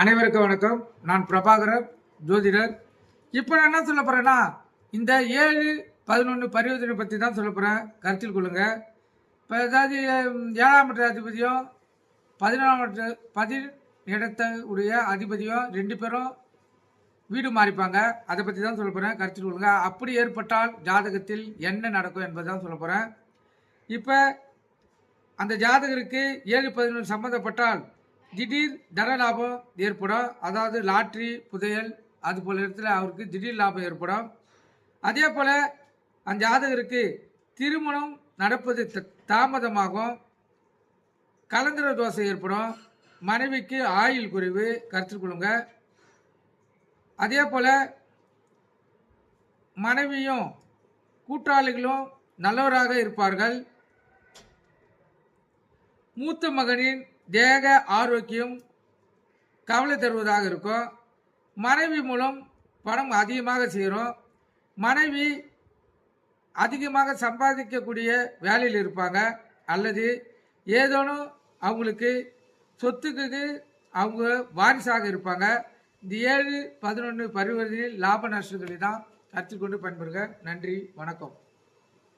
அனைவருக்கும் வணக்கம். நான் பிரபாகரன், ஜோதிடர். இப்போ நான் என்ன சொல்ல போகிறேன்னா, இந்த 7-11 பரிவர்த்தனை பற்றி தான் சொல்ல போகிறேன். கருத்தில் கொள்ளுங்க. இப்போ ஏதாவது 7ஆம் இடத்த அதிபதியும் 11 இடத்த உடைய அதிபதியும் 2 பேரும் வீடு மாறிப்பாங்க. அதை பற்றி தான் சொல்ல போகிறேன். கருத்தில் கொள்ளுங்க. அப்படி ஏற்பட்டால் ஜாதகத்தில் என்ன நடக்கும் என்பதை தான் சொல்ல போகிறேன். இப்போ அந்த ஜாதகருக்கு 7-11 சம்மந்தப்பட்டால் திடீர் தன லாபம் ஏற்படும். அதாவது லாட்ரி, புதையல் அது போல இடத்துல அவருக்கு திடீர் லாபம் ஏற்படும். அதே போல் அந்த ஜாதகருக்கு திருமணம் நடப்பது தாமதமாகும். கலந்திர தோசை ஏற்படும். மனைவிக்கு ஆயுள் குறைவு. கருத்தில் கொள்ளுங்க. அதே போல் மனைவியும் கூட்டாளிகளும் நல்லவராக இருப்பார்கள். மூத்த மகனின் தேக ஆரோக்கியம் கவலை தருவதாக இருக்கும். மனைவி மூலம் பணம் அதிகமாக சேரும். மனைவி அதிகமாக சம்பாதிக்கக்கூடிய வேலையில் இருப்பாங்க. அல்லது ஏதோனும் அவங்களுக்கு சொத்துக்கு அவங்க வாரிசாக இருப்பாங்க. இந்த 7-11 பரிவர்த்தனையில் லாப நஷ்டங்களை தான் கற்றுக்கொண்டு பயன்பெறுங்க. நன்றி, வணக்கம்.